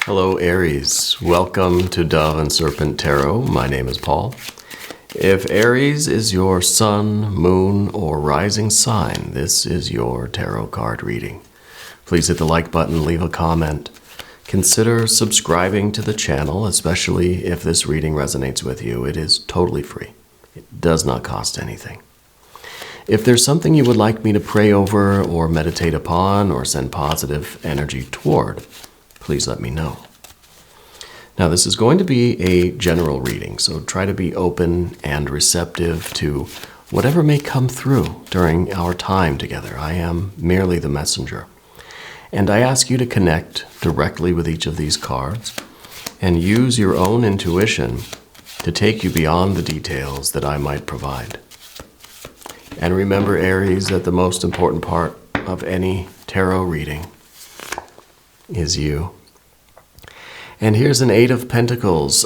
Hello Aries, welcome to Dove and Serpent Tarot. My name is Paul. If Aries is your sun, moon, or rising sign, this is your tarot card reading. Please hit the like button, leave a comment. Consider subscribing to the channel, especially if this reading resonates with you. It is totally free. It does not cost anything. If there's something you would like me to pray over or meditate upon or send positive energy toward, please let me know. Now, this is going to be a general reading, so try to be open and receptive to whatever may come through during our time together. I am merely the messenger. And I ask you to connect directly with each of these cards and use your own intuition to take you beyond the details that I might provide. And remember, Aries, that the most important part of any tarot reading is you. And here's an Eight of Pentacles.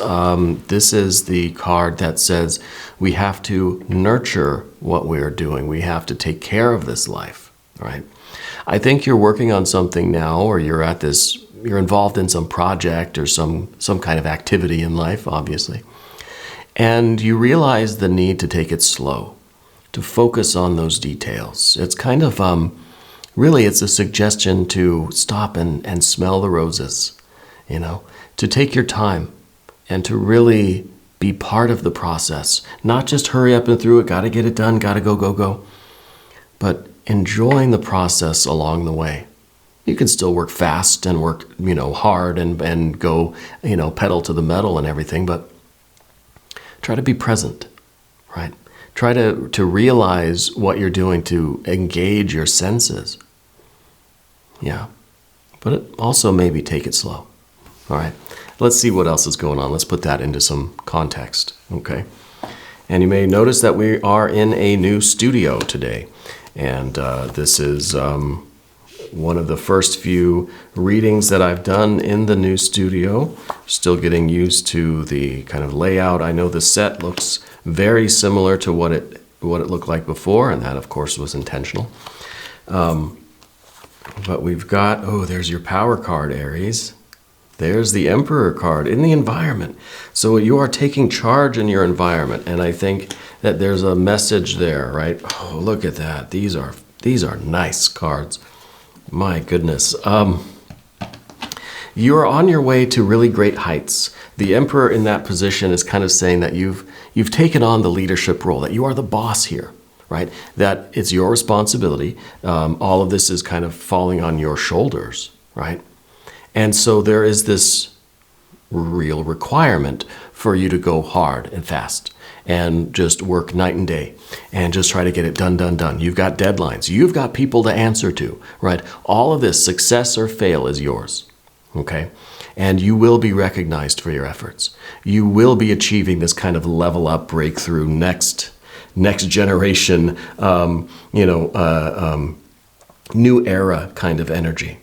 This is the card that says we have to nurture what we're doing. We have to take care of this life, right? I think you're working on something now, or you're involved in some project or some kind of activity in life, obviously. And you realize the need to take it slow, to focus on those details. It's kind of, really, it's a suggestion to stop and smell the roses, to take your time and to really be part of the process. Not just hurry up and through it, got to get it done, got to go, but enjoying the process along the way. You can still work fast and work, hard and go, pedal to the metal and everything, but try to be present, right? Try to realize what you're doing, to engage your senses. Yeah, but also maybe take it slow. All right, let's see what else is going on. Let's put that into some context, okay? And you may notice that we are in a new studio today. And this is one of the first few readings that I've done in the new studio. Still getting used to the kind of layout. I know the set looks very similar to what it looked like before, and that, of course, was intentional. But we've got, there's your power card, Aries. There's the Emperor card in the environment. So you are taking charge in your environment, and I think that there's a message there, right? Oh, look at that. These are nice cards. My goodness. You're on your way to really great heights. The Emperor in that position is kind of saying that you've taken on the leadership role, that you are the boss here, right? That it's your responsibility. All of this is kind of falling on your shoulders, right? And so there is this real requirement for you to go hard and fast and just work night and day and just try to get it done. You've got deadlines. You've got people to answer to, right? All of this, success or fail, is yours, okay? And you will be recognized for your efforts. You will be achieving this kind of level up, breakthrough, next generation, new era kind of energy,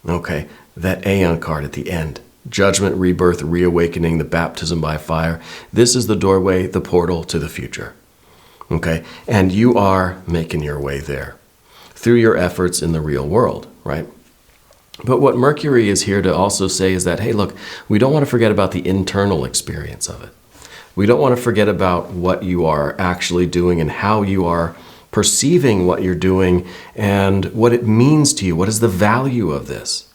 okay? That Aeon card at the end. Judgment, rebirth, reawakening, the baptism by fire. This is the doorway, the portal to the future. Okay? And you are making your way there through your efforts in the real world, right? But what Mercury is here to also say is that, hey, look, we don't want to forget about the internal experience of it. We don't want to forget about what you are actually doing and how you are perceiving what you're doing and what it means to you. What is the value of this?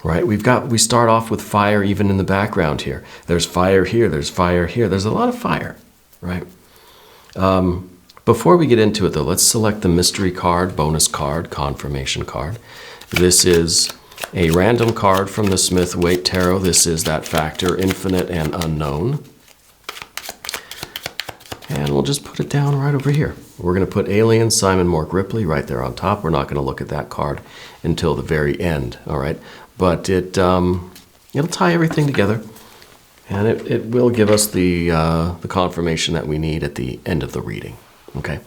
Right? We start off with fire even in the background here. There's fire here, there's fire here. There's a lot of fire, right? Before we get into it though, let's select the mystery card, bonus card, confirmation card. This is a random card from the Smith-Waite Tarot. This is that factor, infinite and unknown. And we'll just put it down right over here. We're going to put Alien, Simon Mork Ripley right there on top. We're not going to look at that card until the very end, all right? But it'll tie everything together, and it will give us the confirmation that we need at the end of the reading, okay?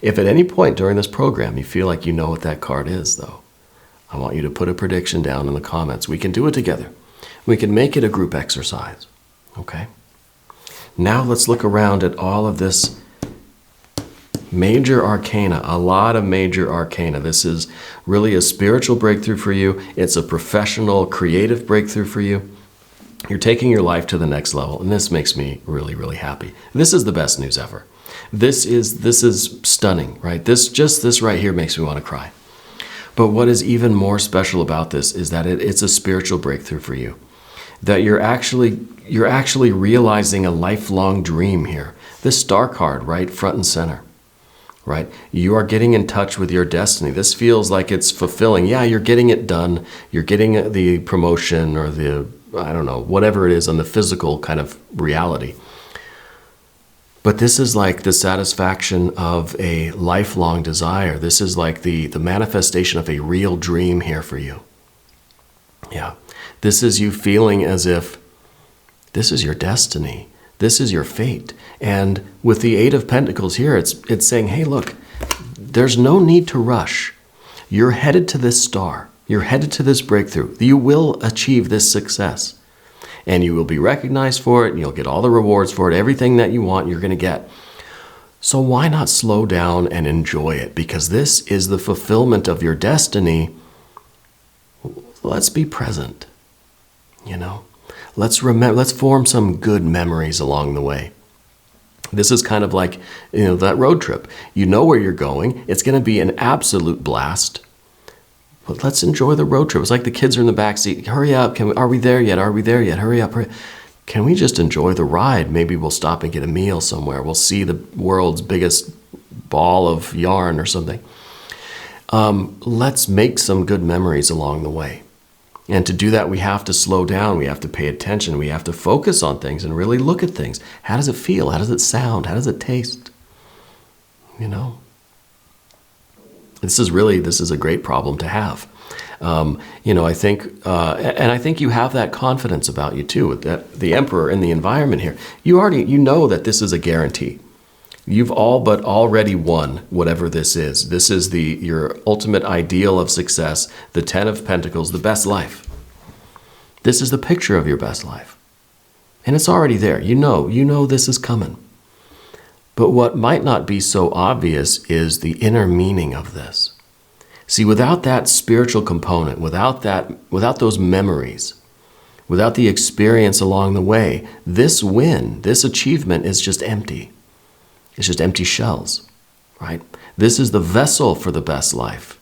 If at any point during this program you feel like you know what that card is, though, I want you to put a prediction down in the comments. We can do it together. We can make it a group exercise, okay? Now let's look around at all of this Major arcana, a lot of major arcana. This is really a spiritual breakthrough for you. It's a professional, creative breakthrough for you. You're taking your life to the next level, and this makes me really, really happy. This is the best news ever. This is stunning, right? This right here makes me want to cry. But what is even more special about this is that it's a spiritual breakthrough for you. That you're actually realizing a lifelong dream here. This star card, right, front and center. Right? You are getting in touch with your destiny. This feels like it's fulfilling. Yeah, you're getting it done. You're getting the promotion or the, I don't know, whatever it is on the physical kind of reality. But this is like the satisfaction of a lifelong desire. This is like the manifestation of a real dream here for you. Yeah. This is you feeling as if this is your destiny. This is your fate. And with the Eight of Pentacles here, it's saying, hey, look, there's no need to rush. You're headed to this star. You're headed to this breakthrough. You will achieve this success. And you will be recognized for it, and you'll get all the rewards for it. Everything that you want, you're going to get. So why not slow down and enjoy it? Because this is the fulfillment of your destiny. Let's be present, you know? Let's form some good memories along the way. This is kind of like, that road trip. You know where you're going. It's going to be an absolute blast. But let's enjoy the road trip. It's like the kids are in the back seat. Hurry up. Are we there yet? Are we there yet? Hurry up. Can we just enjoy the ride? Maybe we'll stop and get a meal somewhere. We'll see the world's biggest ball of yarn or something. Let's make some good memories along the way. And to do that, we have to slow down. We have to pay attention. We have to focus on things and really look at things. How does it feel? How does it sound? How does it taste? This is a great problem to have. I think, and I think you have that confidence about you too, that the Emperor in the environment here. You know that this is a guarantee. You've all but already won whatever this is. This is your ultimate ideal of success, the Ten of Pentacles, the best life. This is the picture of your best life. And it's already there. You know this is coming. But what might not be so obvious is the inner meaning of this. See, without that spiritual component, without those memories, without the experience along the way, this win, this achievement is just empty. It's just empty shells, right? This is the vessel for the best life.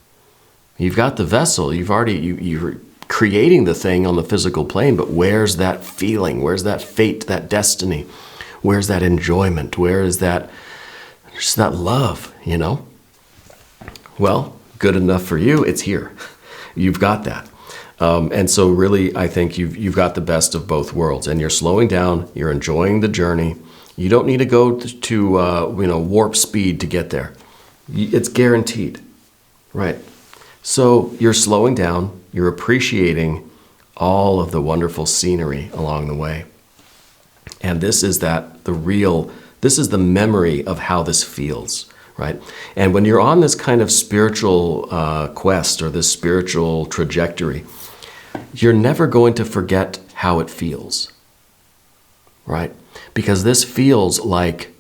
You've got the vessel. You're creating the thing on the physical plane, but where's that feeling? Where's that fate, that destiny? Where's that enjoyment? Where is that, just that love, Well, good enough for you, it's here. You've got that. And so really, I think you've got the best of both worlds, and you're slowing down, you're enjoying the journey. You don't need to go to warp speed to get there. It's guaranteed, right? So you're slowing down, you're appreciating all of the wonderful scenery along the way. And this is the memory of how this feels, right? And when you're on this kind of spiritual quest or this spiritual trajectory, you're never going to forget how it feels, right? Because this feels like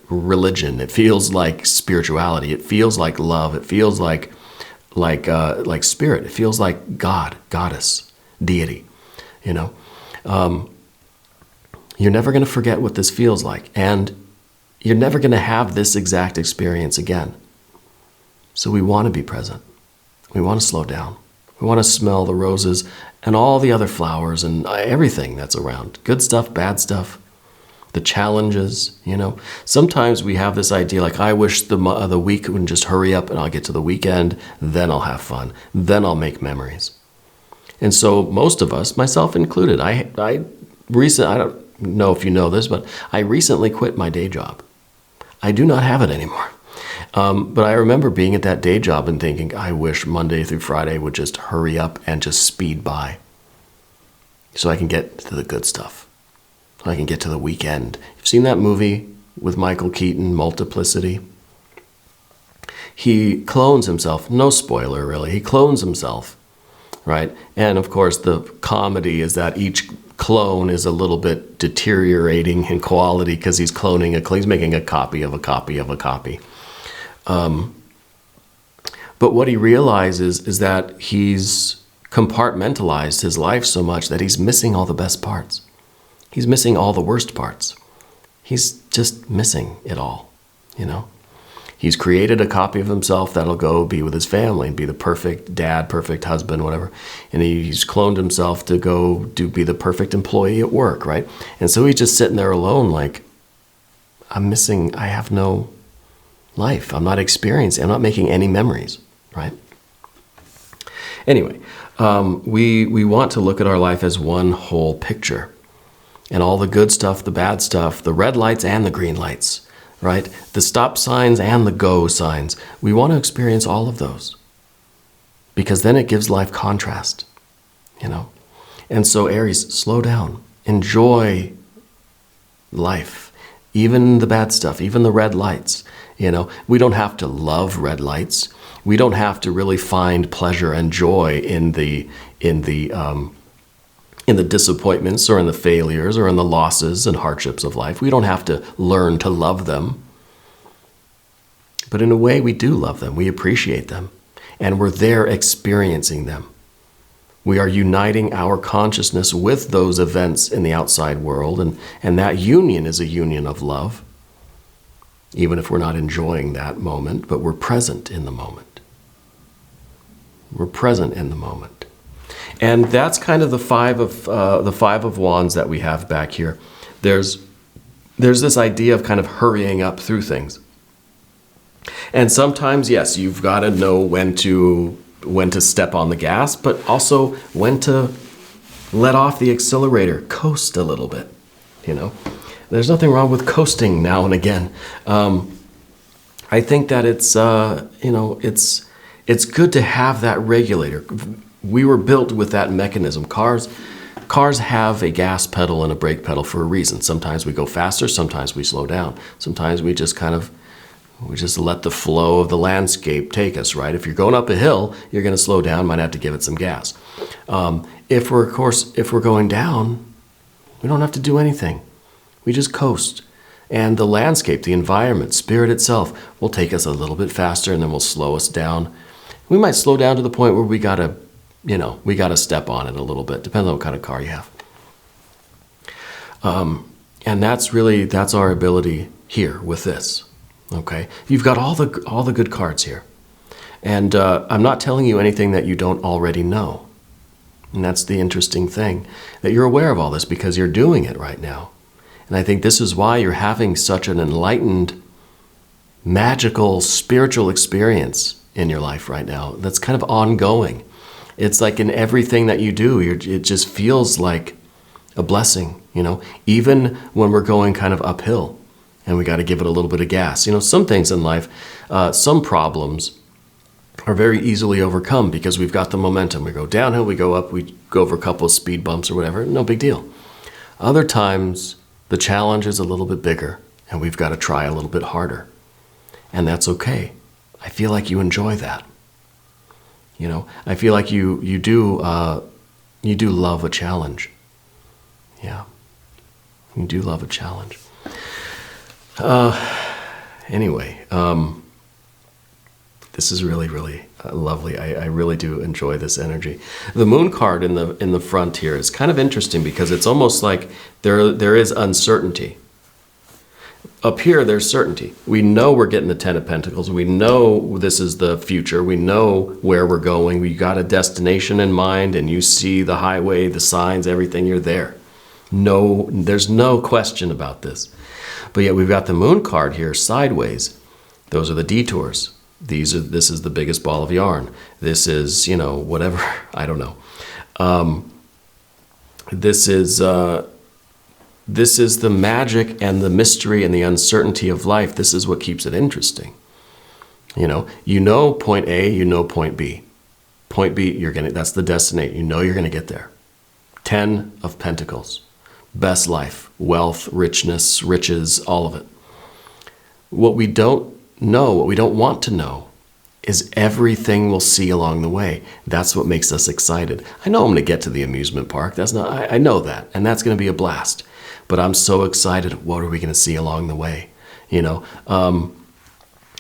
religion. It feels like spirituality. It feels like love. It feels like spirit. It feels like God, goddess, deity. You're never going to forget what this feels like, and you're never going to have this exact experience again. So we want to be present. We want to slow down. We want to smell the roses and all the other flowers and everything that's around. Good stuff, bad stuff, the challenges, Sometimes we have this idea like, I wish the week would just hurry up and I'll get to the weekend, then I'll have fun, then I'll make memories. And so most of us, myself included, I don't know if you know this, but I recently quit my day job. I do not have it anymore. But I remember being at that day job and thinking, I wish Monday through Friday would just hurry up and just speed by so I can get to the good stuff. So I can get to the weekend. You've seen that movie with Michael Keaton, Multiplicity? He clones himself. No spoiler, really. He clones himself right? And of course, the comedy is that each clone is a little bit deteriorating in quality because he's he's making a copy of a copy of a copy. But what he realizes is that he's compartmentalized his life so much that he's missing all the best parts. He's missing all the worst parts. He's just missing it all, you know? He's created a copy of himself that'll go be with his family and be the perfect dad, perfect husband, whatever. And he's cloned himself to go be the perfect employee at work, right? And so he's just sitting there alone like, I have no life. I'm not making any memories, right? Anyway, we want to look at our life as one whole picture. And all the good stuff, the bad stuff, the red lights and the green lights, right? The stop signs and the go signs. We want to experience all of those because then it gives life contrast, you know? And so Aries, slow down, enjoy life, even the bad stuff, even the red lights, you know? We don't have to love red lights. We don't have to really find pleasure and joy in the disappointments or in the failures or in the losses and hardships of life. We don't have to learn to love them. But in a way, we do love them. We appreciate them. And we're there experiencing them. We are uniting our consciousness with those events in the outside world. And that union is a union of love. Even if we're not enjoying that moment, but we're present in the moment. We're present in the moment. And that's kind of the five of wands that we have back here. There's this idea of kind of hurrying up through things. And sometimes, yes, you've got to know when to step on the gas, but also when to let off the accelerator, coast a little bit, you know. There's nothing wrong with coasting now and again. I think that it's good to have that regulator. We were built with that mechanism. Cars have a gas pedal and a brake pedal for a reason. Sometimes we go faster, sometimes we slow down. Sometimes we just let the flow of the landscape take us, right? If you're going up a hill, you're going to slow down, might have to give it some gas. If we're going down, we don't have to do anything. We just coast. And the landscape, the environment, spirit itself will take us a little bit faster and then will slow us down. We might slow down to the point where we got to step on it a little bit, depending on what kind of car you have. And that's our ability here with this, okay? You've got all the good cards here. And I'm not telling you anything that you don't already know. And that's the interesting thing, that you're aware of all this because you're doing it right now. And I think this is why you're having such an enlightened, magical, spiritual experience in your life right now that's kind of ongoing. It's like in everything that you do, it just feels like a blessing, you know, even when we're going kind of uphill and we got to give it a little bit of gas. You know, some things in life, some problems are very easily overcome because we've got the momentum. We go downhill, we go up, we go over a couple of speed bumps or whatever, no big deal. Other times, the challenge is a little bit bigger and we've got to try a little bit harder. And that's okay. I feel like you enjoy that. You know, I feel like you do love a challenge. Yeah, you do love a challenge. Anyway, this is really, really lovely. I really do enjoy this energy. The moon card in the front here is kind of interesting because it's almost like there is uncertainty. Up here, there's certainty. We know we're getting the Ten of Pentacles. We know this is the future. We know where we're going. We got a destination in mind, and you see the highway, the signs, everything. You're there. No, there's no question about this. But yet we've got the moon card here sideways. Those are the detours. This is the biggest ball of yarn. This is, you know, whatever. I don't know. This is the magic and the mystery and the uncertainty of life. This is what keeps it interesting. You know point A, you know point B. Point B, that's the destination. You know you're going to get there. 10 of Pentacles. Best life, wealth, richness, riches, all of it. What we don't know, what we don't want to know, is everything we'll see along the way. That's what makes us excited. I know I'm going to get to the amusement park. I know that, and that's going to be a blast. But I'm so excited. What are we going to see along the way?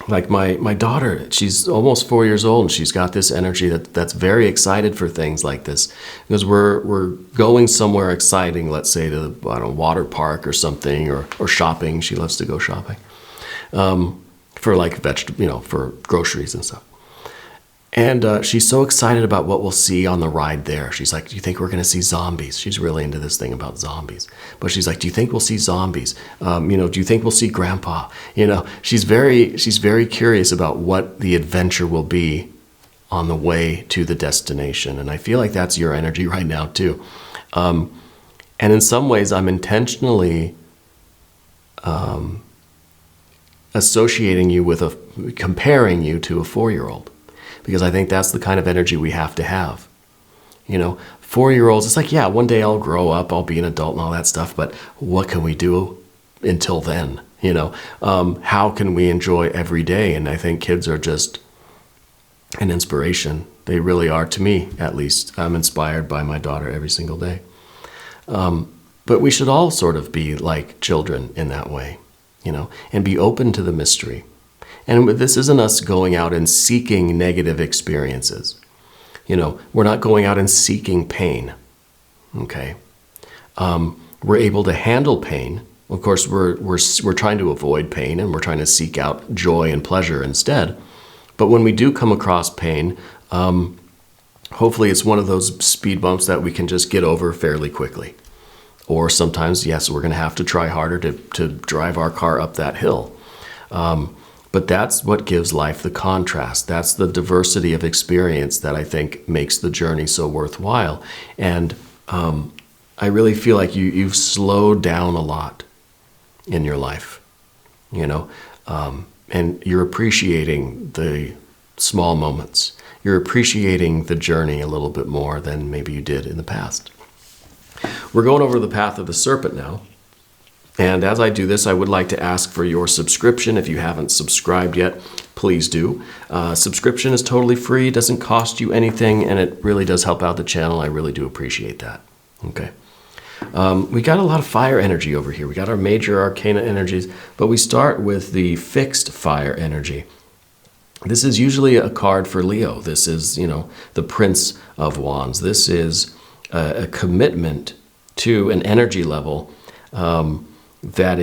Like my daughter, she's almost 4 years old, and she's got this energy that's very excited for things like this, because we're going somewhere exciting. Let's say to a water park or something, or shopping. She loves to go shopping. For like for groceries and stuff. And she's so excited about what we'll see on the ride there. She's like, do you think we're going to see zombies? She's really into this thing about zombies. But she's like, do you think we'll see zombies? Do you think we'll see Grandpa? She's very curious about what the adventure will be on the way to the destination. And I feel like that's your energy right now too. And in some ways, I'm intentionally associating you comparing you to a 4-year-old, because I think that's the kind of energy we have to have. 4-year-olds, it's like, yeah, one day I'll grow up, I'll be an adult and all that stuff, but what can we do until then? How can we enjoy every day? And I think kids are just an inspiration. They really are, to me, at least. I'm inspired by my daughter every single day. But we should all sort of be like children in that way. And be open to the mystery. And this isn't us going out and seeking negative experiences. We're not going out and seeking pain. Okay? We're able to handle pain. Of course, we're trying to avoid pain, and we're trying to seek out joy and pleasure instead. But when we do come across pain, hopefully it's one of those speed bumps that we can just get over fairly quickly. Or sometimes, yes, we're going to have to try harder to drive our car up that hill. But that's what gives life the contrast. That's the diversity of experience that I think makes the journey so worthwhile. And I really feel like you've slowed down a lot in your life, and you're appreciating the small moments. You're appreciating the journey a little bit more than maybe you did in the past. We're going over the path of the serpent now. And as I do this, I would like to ask for your subscription. If you haven't subscribed yet, please do. Subscription is totally free, doesn't cost you anything, and it really does help out the channel. I really do appreciate that. Okay. We got a lot of fire energy over here. We got our major arcana energies, but we start with the fixed fire energy. This is usually a card for Leo. This is, the Prince of Wands. This is a commitment to an energy level that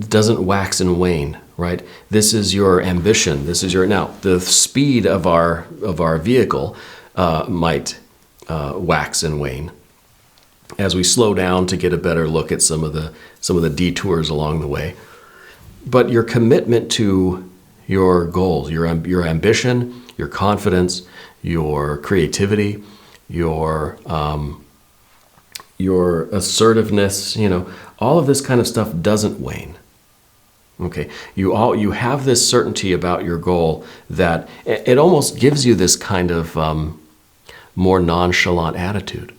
doesn't wax and wane, right? This is your ambition. This is now the speed of our vehicle might wax and wane as we slow down to get a better look at some of the detours along the way. But your commitment to your goals, your ambition, your confidence, your creativity, your assertiveness, all of this kind of stuff doesn't wane. Okay, you have this certainty about your goal that it almost gives you this kind of more nonchalant attitude.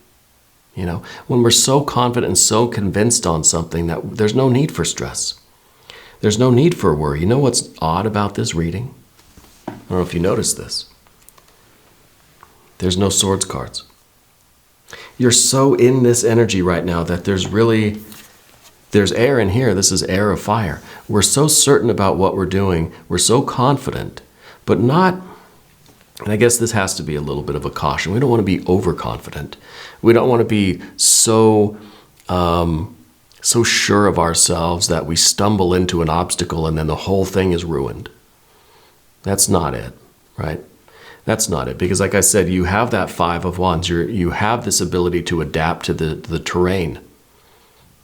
When we're so confident and so convinced on something that there's no need for stress. There's no need for worry. You know what's odd about this reading? I don't know if you noticed this. There's no swords cards. You're so in this energy right now that there's air in here. This is air of fire. We're so certain about what we're doing. We're so confident, but not, and I guess this has to be a little bit of a caution. We don't want to be overconfident. We don't want to be so sure of ourselves that we stumble into an obstacle and then the whole thing is ruined. That's not it, right? That's not it. Because like I said, you have that 5 of Wands. You have this ability to adapt to the terrain.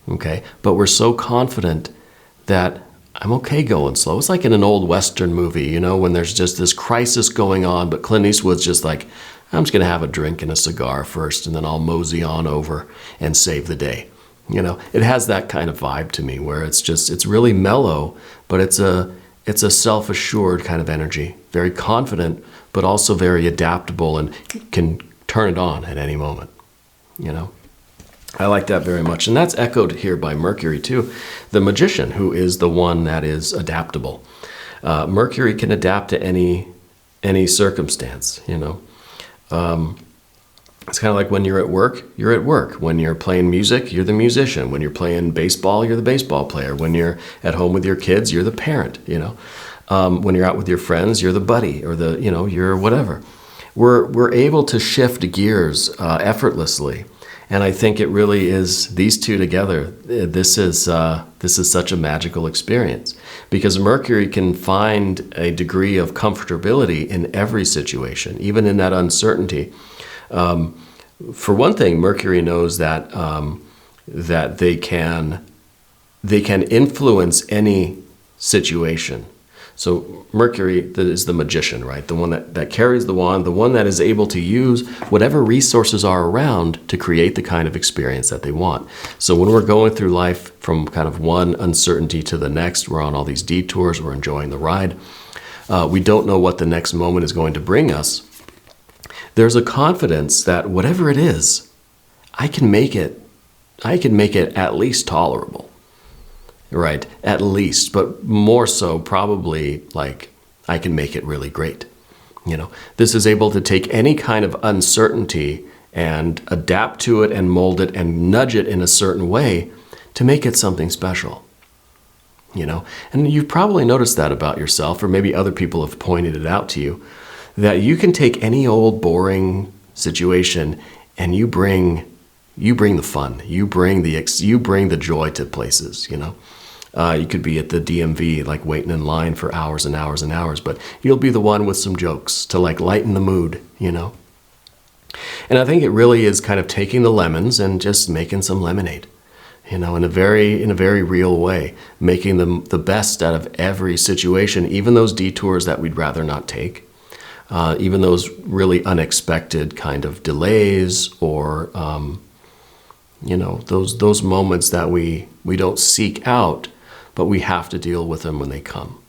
Okay? But we're so confident that I'm okay going slow. It's like in an old Western movie, when there's just this crisis going on, but Clint Eastwood's just like, I'm just going to have a drink and a cigar first, and then I'll mosey on over and save the day. It has that kind of vibe to me where it's really mellow, but it's a self-assured kind of energy. Very confident, but also very adaptable and can turn it on at any moment. I like that very much. And that's echoed here by Mercury too, the magician, who is the one that is adaptable. Mercury can adapt to any circumstance, you know. It's kind of like when you're at work, you're at work. When you're playing music, you're the musician. When you're playing baseball, you're the baseball player. When you're at home with your kids, you're the parent, you know. When you're out with your friends, you're the buddy, or the, you know, you're whatever. We're able to shift gears effortlessly. And I think it really is these two together. This is such a magical experience, because Mercury can find a degree of comfortability in every situation, even in that uncertainty. For one thing, Mercury knows that that they can influence any situation. So Mercury is the magician, right? The one that carries the wand, the one that is able to use whatever resources are around to create the kind of experience that they want. So when we're going through life from kind of one uncertainty to the next, we're on all these detours, we're enjoying the ride. We don't know what the next moment is going to bring us. There's a confidence that whatever it is, I can make it at least tolerable. Right, at least, but more so probably like I can make it really great. You know, this is able to take any kind of uncertainty and adapt to it and mold it and nudge it in a certain way to make it something special. You know, and you've probably noticed that about yourself, or maybe other people have pointed it out to you, that you can take any old boring situation and you bring the fun, you bring the joy to places, you know. You could be at the DMV, like waiting in line for hours and hours and hours, but you'll be the one with some jokes to like lighten the mood, you know. And I think it really is kind of taking the lemons and just making some lemonade, you know, in a very real way, making them the best out of every situation, even those detours that we'd rather not take, even those really unexpected kind of delays, or you know, those moments that we don't seek out, but we have to deal with them when they come,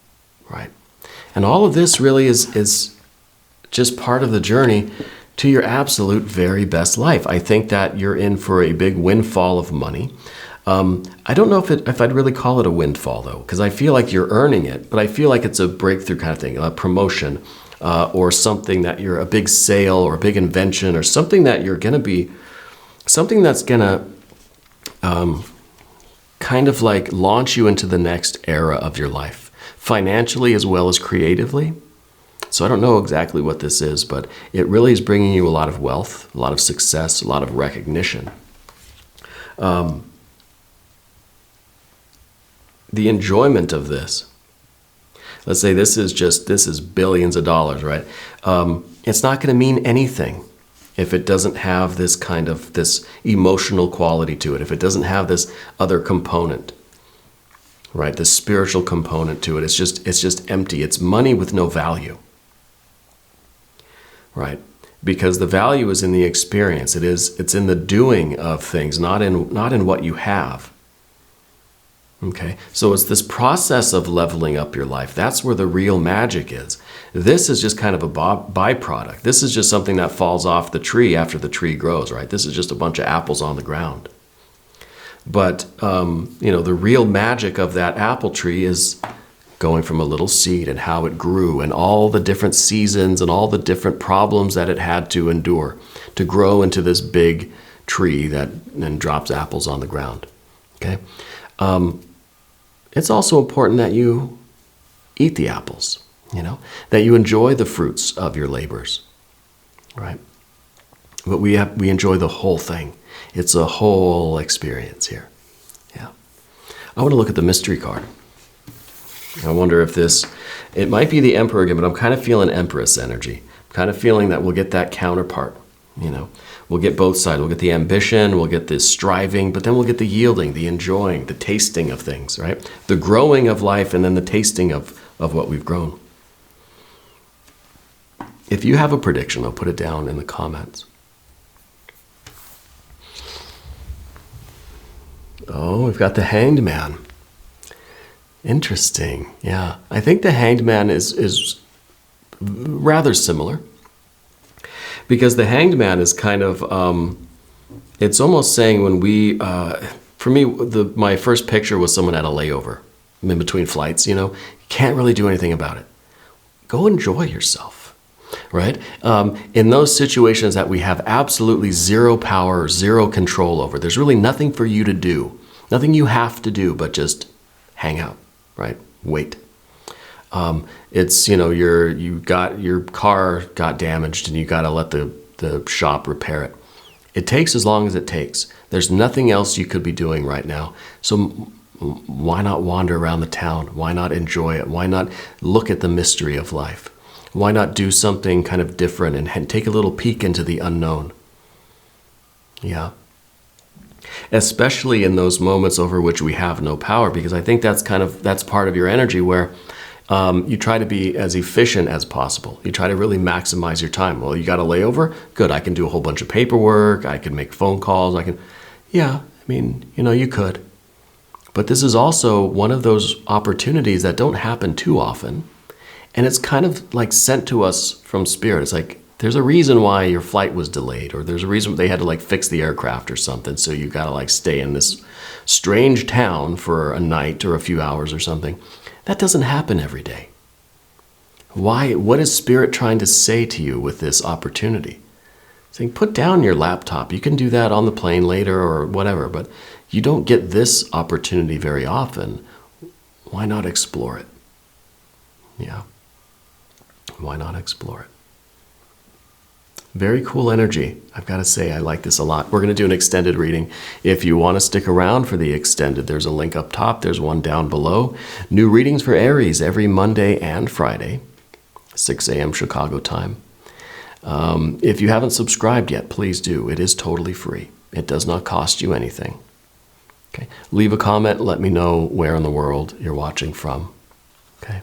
right? And all of this really is just part of the journey to your absolute very best life. I think that you're in for a big windfall of money. I don't know if I'd really call it a windfall, though, because I feel like you're earning it, but I feel like it's a breakthrough kind of thing, a promotion, or something that you're a big sale or a big invention, or something that you're going to be, something that's going to kind of like launch you into the next era of your life, financially as well as creatively. So I don't know exactly what this is, but it really is bringing you a lot of wealth, a lot of success, a lot of recognition. The enjoyment of this, let's say this is billions of dollars, right? It's not going to mean anything if it doesn't have this kind of, this emotional quality to it, if it doesn't have this other component, right? The spiritual component to it. It's just empty. It's money with no value, right? Because the value is in the experience. It's in the doing of things, not in what you have. Okay, so it's this process of leveling up your life. That's where the real magic is. This is just kind of a byproduct. This is just something that falls off the tree after the tree grows, right? This is just a bunch of apples on the ground. But, you know, the real magic of that apple tree is going from a little seed and how it grew and all the different seasons and all the different problems that it had to endure to grow into this big tree that then drops apples on the ground. Okay? It's also important that you eat the apples, you know, that you enjoy the fruits of your labors, right? But we enjoy the whole thing. It's a whole experience here. Yeah. I want to look at the mystery card. I wonder if it might be the Emperor again, but I'm kind of feeling Empress energy. I'm kind of feeling that we'll get that counterpart, you know. We'll get both sides. We'll get the ambition, we'll get the striving, but then we'll get the yielding, the enjoying, the tasting of things, right? The growing of life, and then the tasting of what we've grown. If you have a prediction, I'll put it down in the comments. Oh, we've got the Hanged Man. Interesting. Yeah. I think the Hanged Man is rather similar. Because the Hanged Man is kind of, it's almost saying when we, for me, my first picture was someone at a layover in between flights, you know, Can't really do anything about it. Go enjoy yourself, right? In those situations that we have absolutely zero power or zero control over, there's really nothing for you to do, nothing you have to do, but just hang out, right? Wait. It's, your car got damaged and you got to let the shop repair it. It takes as long as it takes. There's nothing else you could be doing right now. So why not wander around the town? Why not enjoy it? Why not look at the mystery of life? Why not do something kind of different and take a little peek into the unknown? Yeah. Especially in those moments over which we have no power, because I think that's part of your energy where you try to be as efficient as possible. You try to really maximize your time. Well, you got a layover? Good, I can do a whole bunch of paperwork. I can make phone calls. You could. But this is also one of those opportunities that don't happen too often. And it's kind of like sent to us from spirit. It's like, there's a reason why your flight was delayed, or there's a reason they had to fix the aircraft or something. So you got to stay in this strange town for a night or a few hours or something. That doesn't happen every day. Why? What is Spirit trying to say to you with this opportunity? Saying, put down your laptop. You can do that on the plane later or whatever, but you don't get this opportunity very often. Why not explore it? Yeah. Why not explore it? Very cool energy. I've got to say, I like this a lot. We're going to do an extended reading. If you want to stick around for the extended, there's a link up top. There's one down below. New readings for Aries every Monday and Friday, 6 a.m. Chicago time. If you haven't subscribed yet, please do. It is totally free. It does not cost you anything. Okay. Leave a comment. Let me know where in the world you're watching from. Okay.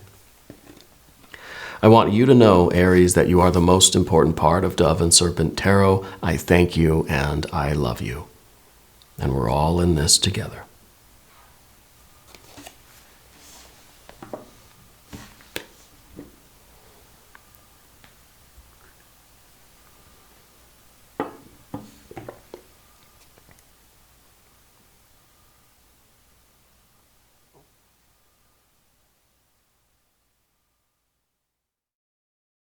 I want you to know, Aries, that you are the most important part of Dove and Serpent Tarot. I thank you and I love you. And we're all in this together.